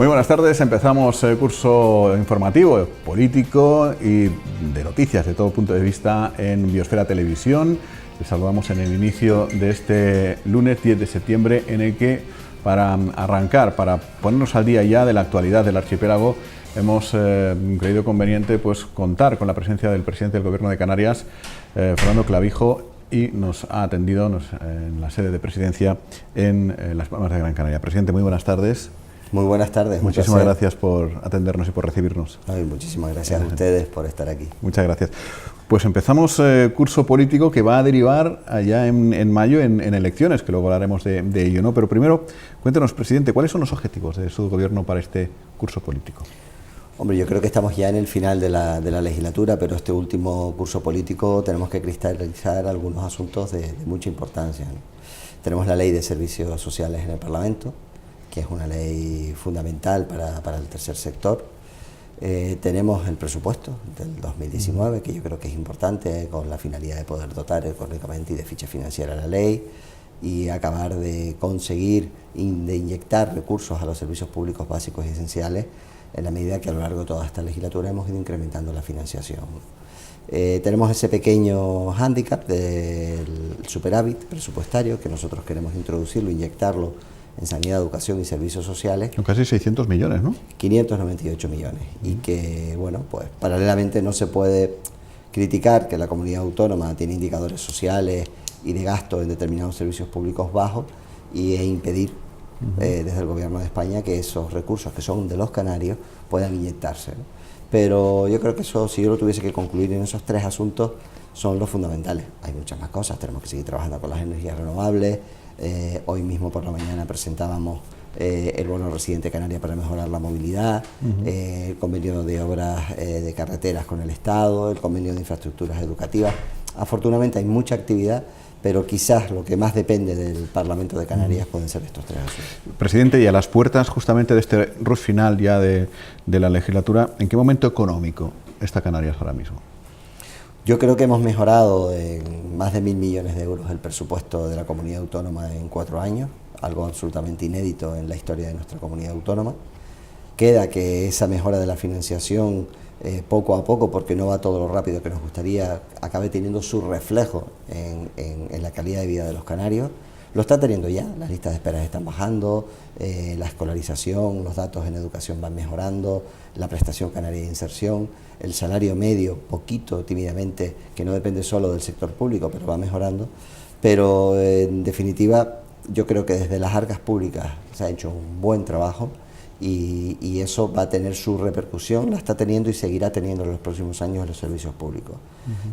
Muy buenas tardes, empezamos el curso informativo, político y de noticias de todo punto de vista en Biosfera Televisión. Les saludamos en el inicio de este lunes 10 de septiembre en el que, para arrancar, para ponernos al día ya de la actualidad del archipiélago, hemos creído conveniente contar con la presencia del presidente del Gobierno de Canarias, Fernando Clavijo, y nos ha atendido en la sede de presidencia en Las Palmas de Gran Canaria. Presidente, muy buenas tardes. Muy buenas tardes. Muchísimas gracias por atendernos y por recibirnos. Ay, muchísimas gracias a ustedes por estar aquí. Muchas gracias. Pues empezamos curso político que va a derivar allá en mayo en elecciones, que luego hablaremos de ello, ¿no? Pero primero, cuéntenos, presidente, ¿cuáles son los objetivos de su gobierno para este curso político? Hombre, yo creo que estamos ya en el final de la legislatura, pero este último curso político tenemos que cristalizar algunos asuntos de mucha importancia, ¿no? Tenemos la Ley de Servicios Sociales en el Parlamento, que es una ley fundamental para el tercer sector. Tenemos el presupuesto del 2019, que yo creo que es importante, con la finalidad de poder dotar económicamente y de ficha financiera a la ley y acabar de conseguir de inyectar recursos a los servicios públicos básicos y esenciales en la medida que a lo largo de toda esta legislatura hemos ido incrementando la financiación. Tenemos ese pequeño hándicap del superávit presupuestario que nosotros queremos introducirlo, inyectarlo en sanidad, educación y servicios sociales. Son casi 600 millones, ¿no? 598 millones. Y que, bueno, pues paralelamente no se puede criticar que la comunidad autónoma tiene indicadores sociales y de gasto en determinados servicios públicos bajos e impedir desde el Gobierno de España que esos recursos que son de los canarios puedan inyectarse, ¿no? Pero yo creo que eso, si yo lo tuviese que concluir en esos tres asuntos, son los fundamentales. Hay muchas más cosas, tenemos que seguir trabajando con las energías renovables. Hoy mismo por la mañana presentábamos el bono residente canaria para mejorar la movilidad, el convenio de obras de carreteras con el Estado, el convenio de infraestructuras educativas. Afortunadamente hay mucha actividad, pero quizás lo que más depende del Parlamento de Canarias pueden ser estos tres asuntos. Presidente, y a las puertas justamente de este rush final ya de la legislatura, ¿en qué momento económico está Canarias ahora mismo? Yo creo que hemos mejorado en más de 1.000 millones de euros el presupuesto de la comunidad autónoma en 4 años, algo absolutamente inédito en la historia de nuestra comunidad autónoma. Queda que esa mejora de la financiación, poco a poco, porque no va todo lo rápido que nos gustaría, acabe teniendo su reflejo en la calidad de vida de los canarios. Lo está teniendo ya, las listas de espera están bajando, la escolarización, los datos en educación van mejorando, la prestación canaria de inserción, el salario medio, poquito, tímidamente, que no depende solo del sector público, pero va mejorando. Pero en definitiva, yo creo que desde las arcas públicas se ha hecho un buen trabajo y eso va a tener su repercusión, la está teniendo y seguirá teniendo en los próximos años en los servicios públicos.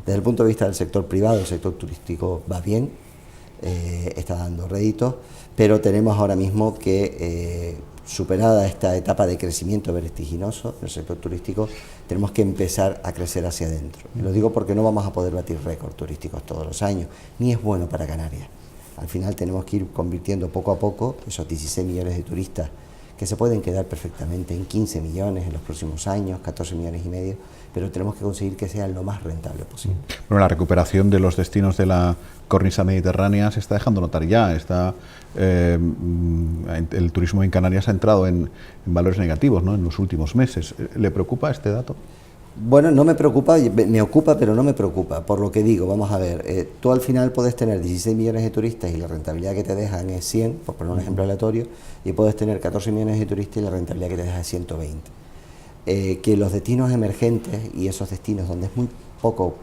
Desde el punto de vista del sector privado, el sector turístico va bien, está dando réditos, pero tenemos ahora mismo que, superada esta etapa de crecimiento vertiginoso en el sector turístico, tenemos que empezar a crecer hacia adentro. Y lo digo porque no vamos a poder batir récords turísticos todos los años, ni es bueno para Canarias. Al final tenemos que ir convirtiendo poco a poco esos 16 millones de turistas que se pueden quedar perfectamente en 15 millones en los próximos años, 14 millones y medio, pero tenemos que conseguir que sean lo más rentable posible. Bueno, la recuperación de los destinos de la cornisa mediterránea se está dejando notar ya. El turismo en Canarias ha entrado en valores negativos, ¿no?, en los últimos meses. ¿Le preocupa este dato? Bueno, no me preocupa, me ocupa, pero no me preocupa, por lo que digo, vamos a ver, tú al final puedes tener 16 millones de turistas y la rentabilidad que te dejan es 100, por poner un ejemplo aleatorio, y puedes tener 14 millones de turistas y la rentabilidad que te deja es 120. Que los destinos emergentes y esos destinos donde es muy poco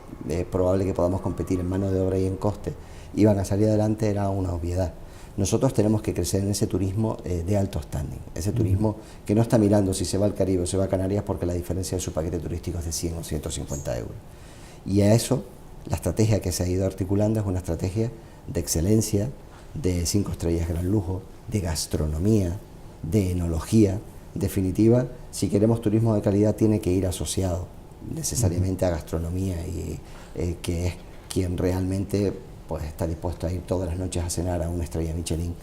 probable que podamos competir en mano de obra y en coste, iban a salir adelante, era una obviedad. Nosotros tenemos que crecer en ese turismo de alto standing, ese turismo que no está mirando si se va al Caribe o se va a Canarias porque la diferencia de su paquete turístico es de 100 o 150 euros. Y a eso, la estrategia que se ha ido articulando es una estrategia de excelencia, de 5 estrellas gran lujo, de gastronomía, de enología. En definitiva, si queremos turismo de calidad tiene que ir asociado necesariamente a gastronomía y que es quien realmente pues está dispuesto a ir todas las noches a cenar a una estrella Michelin,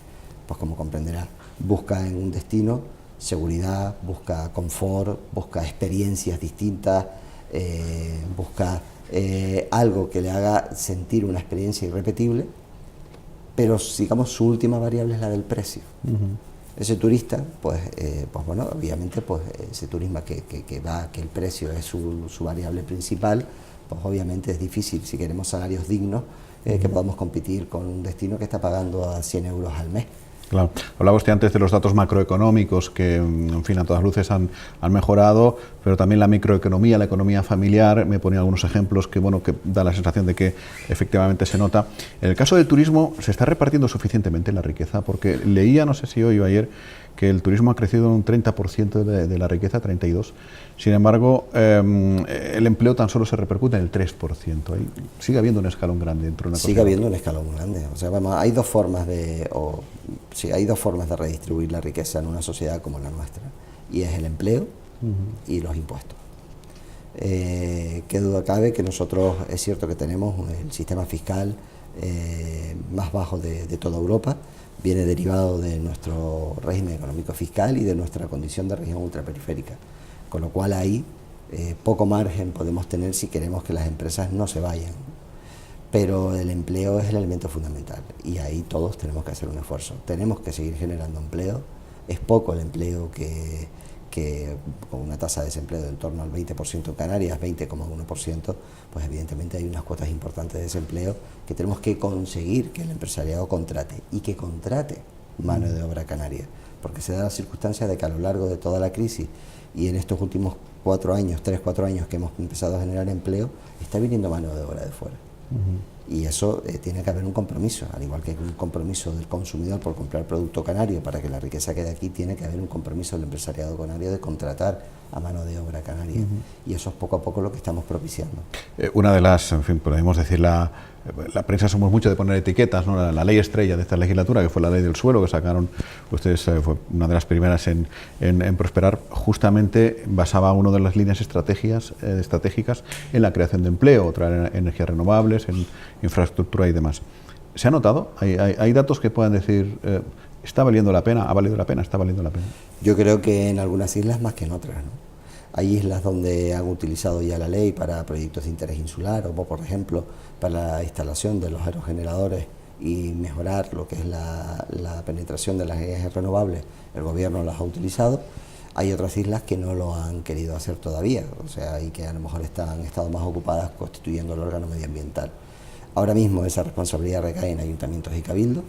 pues como comprenderá, busca en un destino seguridad, busca confort, busca experiencias distintas, busca algo que le haga sentir una experiencia irrepetible, pero digamos su última variable es la del precio. Ese turista, pues bueno, obviamente, pues ese turismo que el precio es su variable principal, pues obviamente es difícil, si queremos salarios dignos, que podamos competir con un destino que está pagando a 100 euros al mes. Claro. Hablaba usted antes de los datos macroeconómicos que, en fin, a todas luces han mejorado, pero también la microeconomía, la economía familiar, me ponía algunos ejemplos que, bueno, que da la sensación de que efectivamente se nota. En el caso del turismo, ¿se está repartiendo suficientemente la riqueza? Porque leía, no sé si hoy o ayer, que el turismo ha crecido en un 30% de la riqueza, 32%. Sin embargo, el empleo tan solo se repercute en el 3%. Ahí sigue habiendo un escalón grande dentro de una Sigue habiendo un escalón grande. O sea, vamos, hay dos formas de redistribuir la riqueza en una sociedad como la nuestra, y es el empleo y los impuestos. Qué duda cabe que nosotros, es cierto que tenemos el sistema fiscal más bajo de toda Europa, viene derivado de nuestro régimen económico fiscal y de nuestra condición de región ultraperiférica, con lo cual ahí poco margen podemos tener si queremos que las empresas no se vayan. Pero el empleo es el elemento fundamental y ahí todos tenemos que hacer un esfuerzo. Tenemos que seguir generando empleo. Es poco el empleo que con una tasa de desempleo de en torno al 20% en Canarias, 20,1%, pues evidentemente hay unas cuotas importantes de desempleo que tenemos que conseguir que el empresariado contrate y que contrate mano de obra canaria, porque se da la circunstancia de que a lo largo de toda la crisis y en estos últimos 4 años que hemos empezado a generar empleo, está viniendo mano de obra de fuera. Y eso tiene que haber un compromiso, al igual que hay un compromiso del consumidor por comprar producto canario para que la riqueza quede aquí, tiene que haber un compromiso del empresariado canario de contratar a mano de obra canaria. Y eso es poco a poco lo que estamos propiciando. Una de las, en fin, podemos decir, la prensa somos mucho de poner etiquetas, ¿no? La ley estrella de esta legislatura, que fue la ley del suelo, que sacaron ustedes, fue una de las primeras en prosperar, justamente basaba una de las líneas estratégicas en la creación de empleo, otra en energías renovables, en infraestructura y demás. ¿Se ha notado? ¿Hay datos que puedan decir, está valiendo la pena, ha valido la pena, está valiendo la pena? Yo creo que en algunas islas más que en otras, ¿no? Hay islas donde han utilizado ya la ley para proyectos de interés insular, o por ejemplo para la instalación de los aerogeneradores y mejorar lo que es la penetración de las energías renovables. El gobierno las ha utilizado. Hay otras islas que no lo han querido hacer todavía, o sea, y que a lo mejor han estado más ocupadas constituyendo el órgano medioambiental. Ahora mismo esa responsabilidad recae en ayuntamientos y cabildos.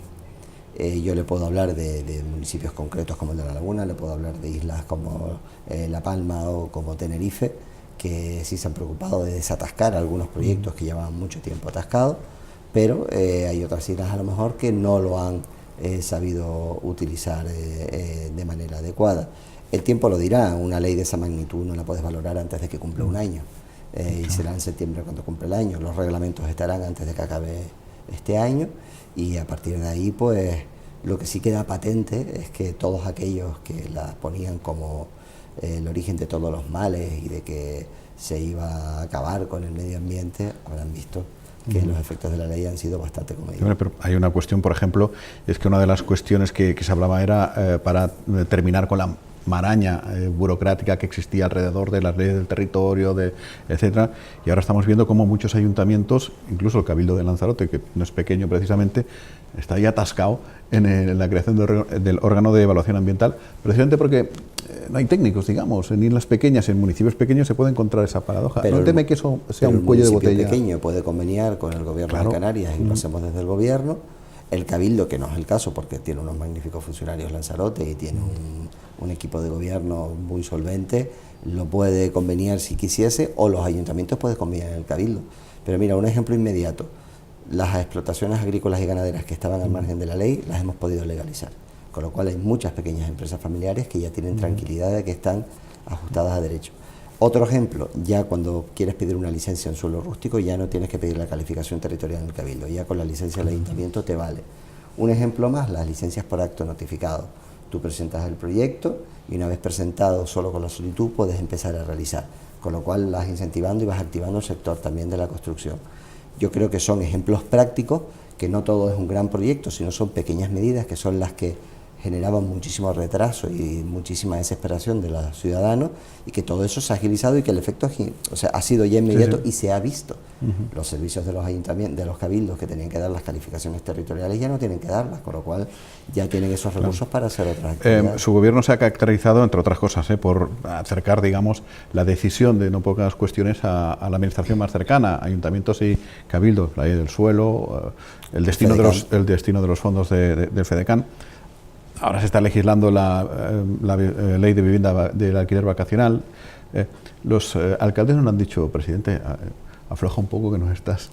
Yo le puedo hablar de municipios concretos como el de La Laguna, le puedo hablar de islas como La Palma o como Tenerife, que sí se han preocupado de desatascar algunos proyectos que llevaban mucho tiempo atascados, pero hay otras islas a lo mejor que no lo han sabido utilizar de manera adecuada. El tiempo lo dirá, una ley de esa magnitud no la puedes valorar antes de que cumpla un año, y será en septiembre cuando cumple el año. Los reglamentos estarán antes de que acabe este año, y a partir de ahí, pues lo que sí queda patente es que todos aquellos que la ponían como el origen de todos los males y de que se iba a acabar con el medio ambiente, habrán visto que los efectos de la ley han sido bastante comedidos. Pero hay una cuestión, por ejemplo, es que una de las cuestiones que se hablaba era para terminar con la maraña burocrática que existía alrededor de las leyes del territorio, etcétera, y ahora estamos viendo cómo muchos ayuntamientos, incluso el Cabildo de Lanzarote, que no es pequeño precisamente, está ahí atascado en la creación del órgano de evaluación ambiental, precisamente porque no hay técnicos, digamos, en islas pequeñas, en municipios pequeños se puede encontrar esa paradoja. Pero ¿No teme que eso sea un cuello de botella? El municipio pequeño puede conveniar con el gobierno de Canarias, y lo hacemos desde el gobierno. El Cabildo, que no es el caso porque tiene unos magníficos funcionarios Lanzarote y tiene un equipo de gobierno muy solvente, lo puede conveniar si quisiese, o los ayuntamientos pueden conveniar en el Cabildo. Pero mira, un ejemplo inmediato: las explotaciones agrícolas y ganaderas que estaban al margen de la ley las hemos podido legalizar, con lo cual hay muchas pequeñas empresas familiares que ya tienen tranquilidad de que están ajustadas a derecho. Otro ejemplo, ya cuando quieres pedir una licencia en suelo rústico ya no tienes que pedir la calificación territorial en el Cabildo, ya con la licencia del ayuntamiento te vale. Un ejemplo más, las licencias por acto notificado. Tú presentas el proyecto y una vez presentado solo con la solicitud puedes empezar a realizar, con lo cual vas incentivando y vas activando el sector también de la construcción. Yo creo que son ejemplos prácticos, que no todo es un gran proyecto, sino son pequeñas medidas que son las que generaban muchísimo retraso y muchísima desesperación de los ciudadanos, y que todo eso se ha agilizado y que el efecto ha sido ya inmediato, sí, sí, y se ha visto. Los servicios de los ayuntamientos, de los cabildos, que tenían que dar las calificaciones territoriales, ya no tienen que darlas, con lo cual ya tienen esos recursos para hacer otras actividades. Su gobierno se ha caracterizado, entre otras cosas, por acercar, digamos, la decisión de no pocas cuestiones a la administración más cercana, ayuntamientos y cabildos, la ley del suelo, el destino de los fondos del FEDECAN. Ahora se está legislando la ley de vivienda del alquiler vacacional. Los alcaldes nos han dicho, presidente, afloja un poco que nos estás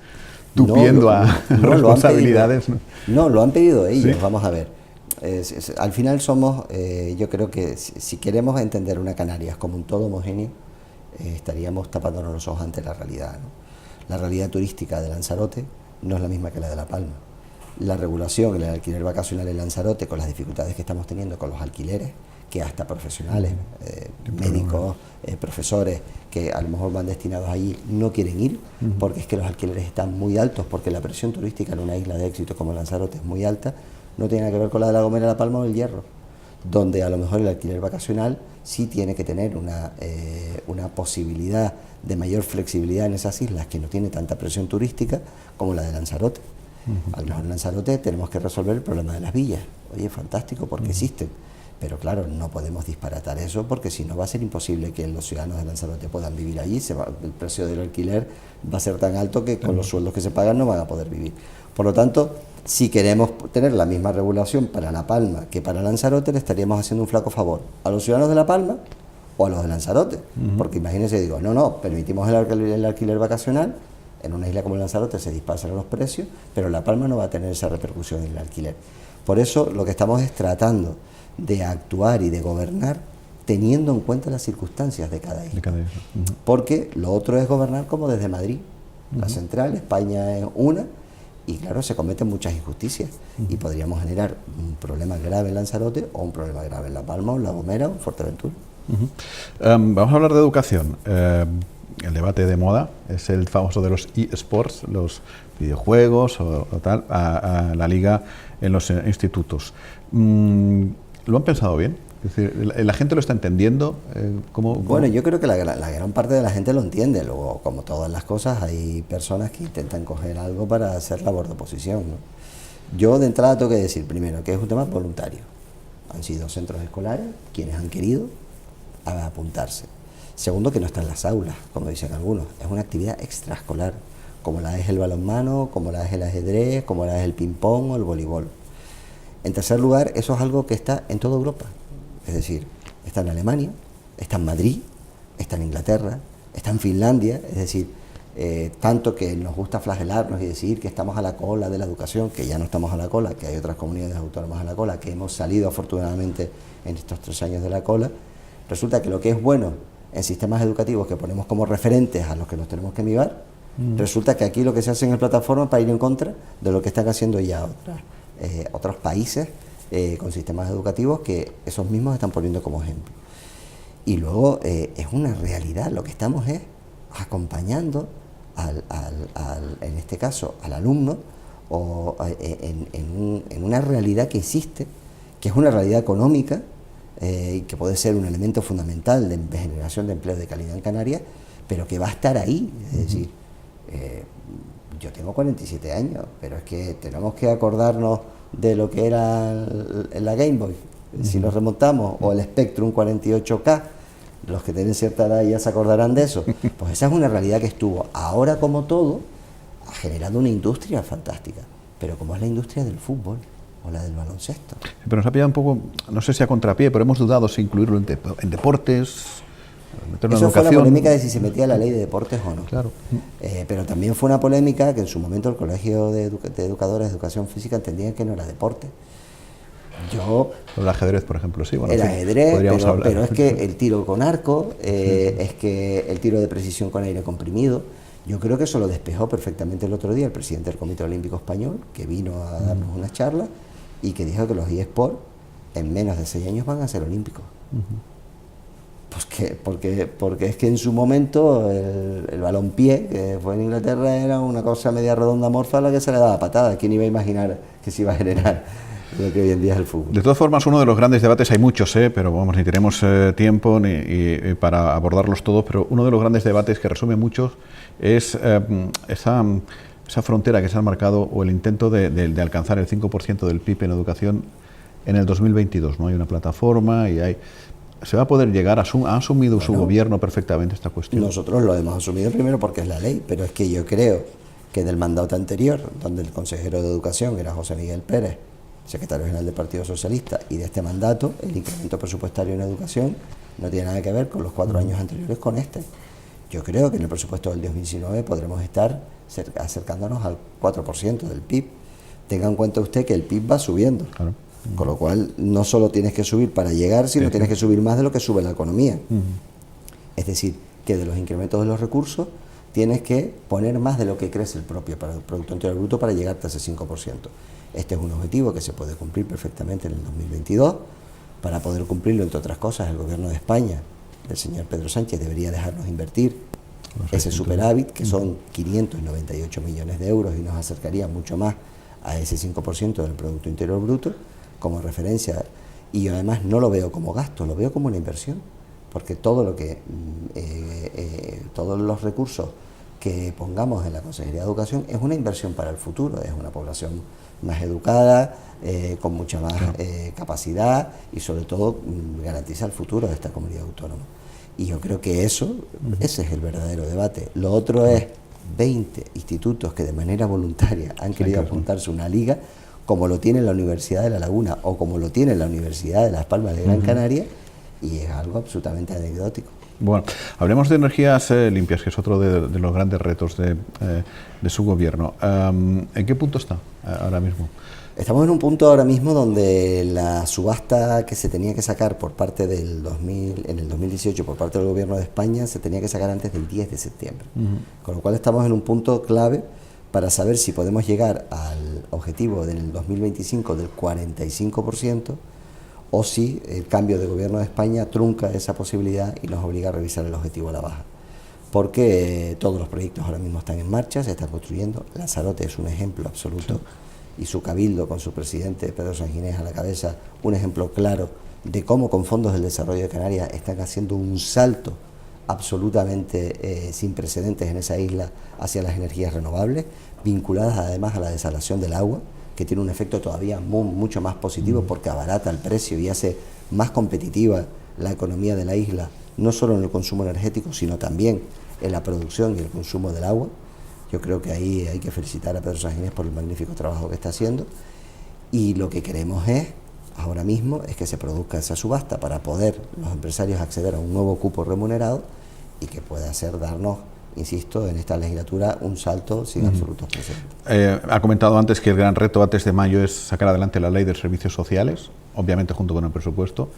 tupiendo a responsabilidades. No, lo han pedido ellos, ¿sí? Vamos a ver. Al final somos, yo creo que si queremos entender una Canarias como un todo homogéneo, estaríamos tapándonos los ojos ante la realidad, ¿no? La realidad turística de Lanzarote no es la misma que la de La Palma. La regulación en el alquiler vacacional en Lanzarote, con las dificultades que estamos teniendo con los alquileres, que hasta profesionales, médicos, profesores, que a lo mejor van destinados allí, no quieren ir, porque es que los alquileres están muy altos, porque la presión turística en una isla de éxito como Lanzarote es muy alta, no tiene nada que ver con la de La Gomera, La Palma o el Hierro, donde a lo mejor el alquiler vacacional sí tiene que tener una posibilidad de mayor flexibilidad en esas islas, que no tiene tanta presión turística como la de Lanzarote. A lo mejor en Lanzarote tenemos que resolver el problema de las villas. Oye, fantástico, porque existen. Pero claro, no podemos disparatar eso, porque si no va a ser imposible que los ciudadanos de Lanzarote puedan vivir allí. El precio del alquiler va a ser tan alto que con los sueldos que se pagan no van a poder vivir. Por lo tanto, si queremos tener la misma regulación para La Palma que para Lanzarote, le estaríamos haciendo un flaco favor a los ciudadanos de La Palma o a los de Lanzarote. Porque imagínense, digo, no, permitimos el alquiler vacacional. En una isla como Lanzarote se disparan los precios, pero La Palma no va a tener esa repercusión en el alquiler. Por eso lo que estamos es tratando de actuar y de gobernar teniendo en cuenta las circunstancias de cada isla. Porque lo otro es gobernar como desde Madrid. La central, España es una, y claro, se cometen muchas injusticias. Y podríamos generar un problema grave en Lanzarote o un problema grave en La Palma o en La Gomera o en Fuerteventura. Vamos a hablar de educación. El debate de moda es el famoso de los eSports, los videojuegos o tal, a la liga en los institutos. ¿Lo han pensado bien? Es decir, ¿la gente lo está entendiendo? ¿Cómo? Bueno, yo creo que la gran parte de la gente lo entiende. Luego, como todas las cosas, hay personas que intentan coger algo para hacer labor de oposición, ¿no? Yo de entrada tengo que decir primero que es un tema voluntario. Han sido centros escolares quienes han querido apuntarse. Segundo, que no está en las aulas, como dicen algunos. Es una actividad extraescolar, como la es el balonmano, como la es el ajedrez, como la es el ping-pong o el voleibol. En tercer lugar, eso es algo que está en toda Europa. Es decir, está en Alemania, está en Madrid, está en Inglaterra, está en Finlandia. Es decir, tanto que nos gusta flagelarnos y decir que estamos a la cola de la educación, que ya no estamos a la cola, que hay otras comunidades autónomas a la cola, que hemos salido afortunadamente en estos 3 años de la cola. Resulta que lo que es bueno en sistemas educativos que ponemos como referentes a los que nos tenemos que mirar, resulta que aquí lo que se hace en la plataforma para ir en contra de lo que están haciendo ya otros países con sistemas educativos que esos mismos están poniendo como ejemplo. Y luego es una realidad, lo que estamos es acompañando en este caso al alumno o en una realidad que existe, que es una realidad económica, y que puede ser un elemento fundamental de generación de empleo de calidad en Canarias, pero que va a estar ahí. Es decir, yo tengo 47 años, pero es que tenemos que acordarnos de lo que era la Game Boy, si nos remontamos, o el Spectrum 48K, los que tienen cierta edad ya se acordarán de eso. Pues esa es una realidad que estuvo. Ahora, como todo, ha generado una industria fantástica, pero como es la industria del fútbol o la del baloncesto. Pero nos ha pillado un poco, no sé si a contrapié, pero hemos dudado si incluirlo en deportes, meterlo en educación. Eso fue la polémica de si se metía la ley de deportes o no. Claro. Pero también fue una polémica que en su momento el Colegio de Educadores de Educación Física entendían que no era deporte. El ajedrez, por ejemplo, sí. Bueno, el ajedrez, hablar. Pero es que el tiro con arco, es que el tiro de precisión con aire comprimido, yo creo que eso lo despejó perfectamente el otro día el presidente del Comité Olímpico Español, que vino a darnos una charla y que dijo que los eSports en menos de 6 años van a ser olímpicos. Pues porque es que en su momento el balompié, que fue en Inglaterra, era una cosa media redonda morfa a la que se le daba patada. ¿Quién iba a imaginar que se iba a generar lo que hoy en día es el fútbol. De todas formas, uno de los grandes debates, hay muchos, pero vamos, ni tenemos tiempo para abordarlos todos, pero uno de los grandes debates que resume muchos es esa frontera que se ha marcado, o el intento de alcanzar el 5% del PIB en educación en el 2022. ¿No? Hay una plataforma y ¿se va a poder llegar? ¿Ha asumido su gobierno perfectamente esta cuestión? Nosotros lo hemos asumido primero porque es la ley, pero es que yo creo que del mandato anterior, donde el consejero de Educación era José Miguel Pérez, secretario general del Partido Socialista, y de este mandato, el incremento presupuestario en educación no tiene nada que ver con los 4 años anteriores con este. Yo creo que en el presupuesto del 2019 podremos estar acercándonos al 4% del PIB. Tenga en cuenta usted que el PIB va subiendo. Claro. Con lo cual, no solo tienes que subir para llegar, sino tienes que subir más de lo que sube la economía. Es decir, que de los incrementos de los recursos tienes que poner más de lo que crece el propio Producto Interior Bruto para llegarte a ese 5%. Este es un objetivo que se puede cumplir perfectamente en el 2022. Para poder cumplirlo, entre otras cosas, el Gobierno de España, el señor Pedro Sánchez, debería dejarnos invertir ese superávit, que son 598 millones de euros, y nos acercaría mucho más a ese 5% del Producto Interior Bruto como referencia. Y yo además no lo veo como gasto, lo veo como una inversión, porque todos los recursos que pongamos en la Consejería de Educación es una inversión para el futuro, es una población más educada, con mucha más capacidad, y sobre todo garantiza el futuro de esta comunidad autónoma. Y yo creo que ese es el verdadero debate. Lo otro es 20 institutos que de manera voluntaria han querido apuntarse a una liga, como lo tiene la Universidad de La Laguna o como lo tiene la Universidad de Las Palmas de Gran Canaria, y es algo absolutamente anecdótico. Bueno, hablemos de energías limpias, que es otro de los grandes retos de su gobierno. ¿En qué punto está ahora mismo? Estamos en un punto ahora mismo donde la subasta que se tenía que sacar por parte en el 2018 por parte del Gobierno de España se tenía que sacar antes del 10 de septiembre. Con lo cual estamos en un punto clave para saber si podemos llegar al objetivo del 2025 del 45%, o si el cambio de Gobierno de España trunca esa posibilidad y nos obliga a revisar el objetivo a la baja. Porque todos los proyectos ahora mismo están en marcha, se están construyendo. Lanzarote es un ejemplo absoluto, y su cabildo con su presidente Pedro Sanginés a la cabeza, un ejemplo claro de cómo con fondos del desarrollo de Canarias están haciendo un salto absolutamente sin precedentes en esa isla hacia las energías renovables, vinculadas además a la desalación del agua, que tiene un efecto todavía mucho más positivo, porque abarata el precio y hace más competitiva la economía de la isla, no solo en el consumo energético, sino también en la producción y el consumo del agua. Yo creo que ahí hay que felicitar a Pedro Sanginés por el magnífico trabajo que está haciendo, y lo que queremos ahora mismo es que se produzca esa subasta para poder los empresarios acceder a un nuevo cupo remunerado y que pueda darnos, insisto, en esta legislatura un salto sin absolutos precedentes. Ha comentado antes que el gran reto antes de mayo es sacar adelante la ley de servicios sociales, obviamente junto con el presupuesto.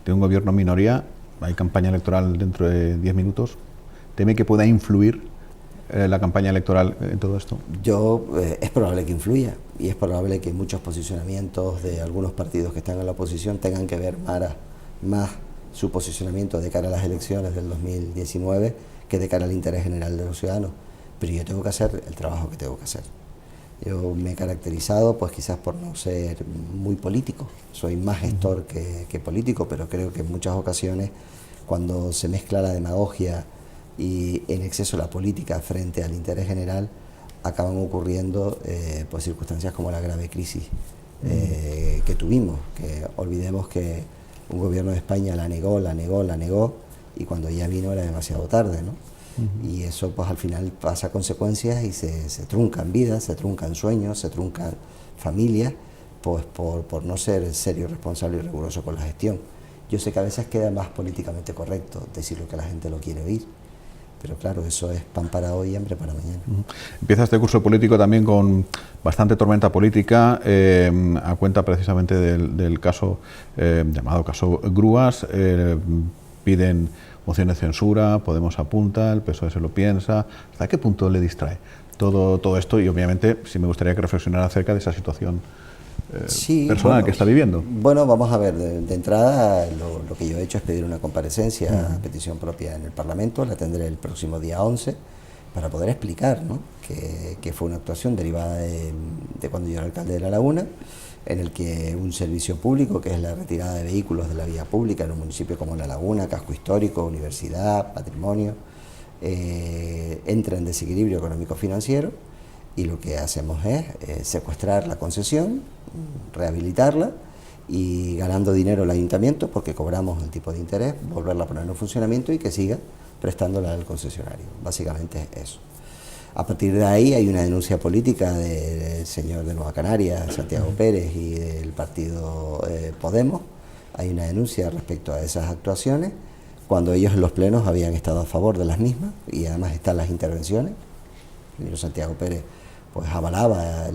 De un gobierno en minoría, hay campaña electoral dentro de 10 minutos. ¿Teme que pueda influir la campaña electoral en todo esto? Es probable que influya, y es probable que muchos posicionamientos de algunos partidos que están en la oposición tengan que ver más su posicionamiento de cara a las elecciones del 2019 que de cara al interés general de los ciudadanos. Pero yo tengo que hacer el trabajo que tengo que hacer. Yo me he caracterizado, pues quizás por no ser muy político, soy más gestor que político, pero creo que en muchas ocasiones, cuando se mezcla la demagogia y en exceso la política frente al interés general, acaban ocurriendo pues circunstancias como la grave crisis que tuvimos, que olvidemos que un gobierno de España la negó, y cuando ya vino era demasiado tarde, ¿no? Y eso pues al final pasa consecuencias y se truncan vidas, se truncan sueños, se truncan familias, pues por no ser serio, responsable y riguroso con la gestión. Yo sé que a veces queda más políticamente correcto decir lo que la gente lo quiere oír, pero claro, eso es pan para hoy y hambre para mañana. Empieza este curso político también con bastante tormenta política, a cuenta precisamente del caso, llamado caso Grúas. Piden moción de censura, Podemos apunta, el PSOE se lo piensa. ¿Hasta qué punto le distrae todo esto? Y obviamente sí me gustaría que reflexionara acerca de esa situación personal que está viviendo. Bueno, vamos a ver, de entrada lo que yo he hecho es pedir una comparecencia a petición propia en el Parlamento, la tendré el próximo día 11, para poder explicar, ¿no?, que fue una actuación derivada de cuando yo era alcalde de La Laguna, en el que un servicio público, que es la retirada de vehículos de la vía pública en un municipio como La Laguna, casco histórico, universidad, patrimonio, entra en desequilibrio económico-financiero, y lo que hacemos es secuestrar la concesión, rehabilitarla, y ganando dinero el ayuntamiento, porque cobramos el tipo de interés, volverla a poner en funcionamiento y que siga prestándola al concesionario. Básicamente es eso. A partir de ahí hay una denuncia política del señor de Nueva Canarias, Santiago Pérez, y del partido Podemos. Hay una denuncia respecto a esas actuaciones, cuando ellos en los plenos habían estado a favor de las mismas, y además están las intervenciones. El señor Santiago Pérez pues avalaba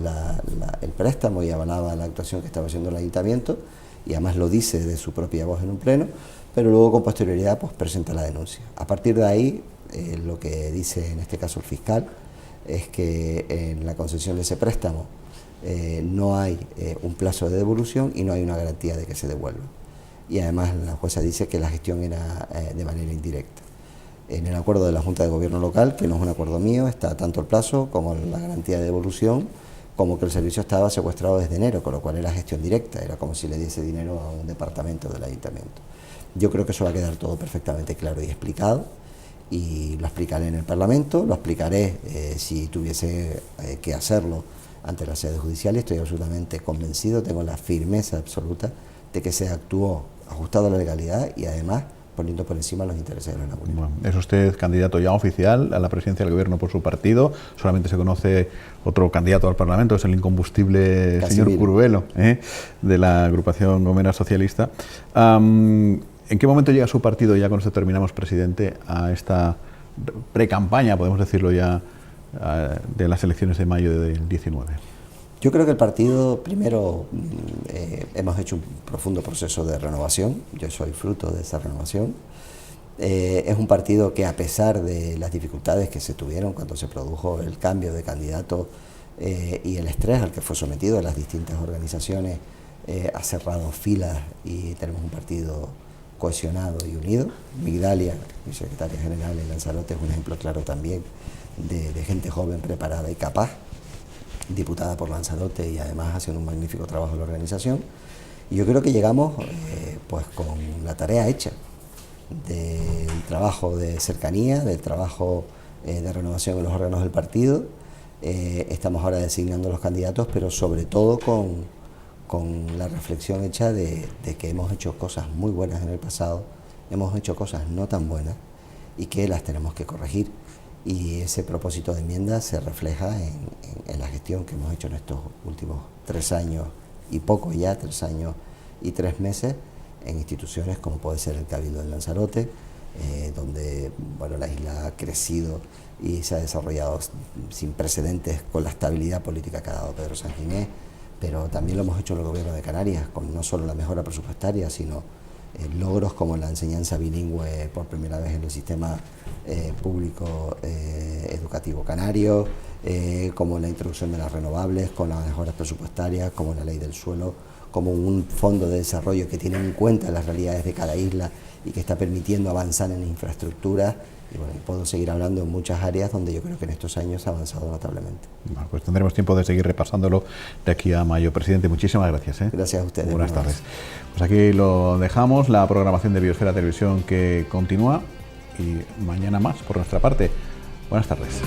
el préstamo y avalaba la actuación que estaba haciendo el ayuntamiento, y además lo dice de su propia voz en un pleno, pero luego con posterioridad pues presenta la denuncia. A partir de ahí, lo que dice en este caso el fiscal es que en la concesión de ese préstamo no hay un plazo de devolución y no hay una garantía de que se devuelva. Y además la jueza dice que la gestión era de manera indirecta. En el acuerdo de la Junta de Gobierno local, que no es un acuerdo mío, está tanto el plazo como la garantía de devolución, como que el servicio estaba secuestrado desde enero, con lo cual era gestión directa, era como si le diese dinero a un departamento del ayuntamiento. Yo creo que eso va a quedar todo perfectamente claro y explicado, y lo explicaré en el Parlamento, lo explicaré si tuviese que hacerlo ante la sede judicial, y estoy absolutamente convencido, tengo la firmeza absoluta de que se actuó ajustado a la legalidad y además poniendo por encima los intereses de la Laguna. Bueno, es usted candidato ya oficial a la presidencia del Gobierno por su partido. Solamente se conoce otro candidato al Parlamento, es el incombustible señor Curvelo, de la agrupación Gomera Socialista. ¿En qué momento llega su partido, ya con esto terminamos, presidente, a esta pre-campaña, podemos decirlo ya, de las elecciones de mayo del 19? Yo creo que el partido, primero, hemos hecho un profundo proceso de renovación. Yo soy fruto de esa renovación. Es un partido que, a pesar de las dificultades que se tuvieron cuando se produjo el cambio de candidato y el estrés al que fue sometido a las distintas organizaciones, ha cerrado filas y tenemos un partido cohesionado y unido. Migdalia, mi secretaria general en Lanzarote, es un ejemplo claro también de gente joven, preparada y capaz, diputada por Lanzarote y además haciendo un magnífico trabajo en la organización. Y yo creo que llegamos pues con la tarea hecha del trabajo de cercanía, del trabajo de renovación en los órganos del partido. Estamos ahora designando los candidatos, pero sobre todo con la reflexión hecha de que hemos hecho cosas muy buenas en el pasado, hemos hecho cosas no tan buenas y que las tenemos que corregir. Y ese propósito de enmienda se refleja en la gestión que hemos hecho en estos últimos 3 años y poco ya, 3 años y 3 meses, en instituciones como puede ser el Cabildo de Lanzarote, donde bueno, la isla ha crecido y se ha desarrollado sin precedentes con la estabilidad política que ha dado Pedro Sanginés, pero también lo hemos hecho en el Gobierno de Canarias, con no solo la mejora presupuestaria, sino logros como la enseñanza bilingüe por primera vez en el sistema público educativo canario, como la introducción de las renovables, con las mejoras presupuestarias, como la ley del suelo, como un fondo de desarrollo que tiene en cuenta las realidades de cada isla y que está permitiendo avanzar en infraestructuras. Y bueno, puedo seguir hablando en muchas áreas donde yo creo que en estos años ha avanzado notablemente. Bueno, pues tendremos tiempo de seguir repasándolo de aquí a mayo. Presidente, muchísimas gracias. Gracias a ustedes. Buenas tardes. Pues aquí lo dejamos, la programación de Biosfera Televisión que continúa y mañana más por nuestra parte. Buenas tardes.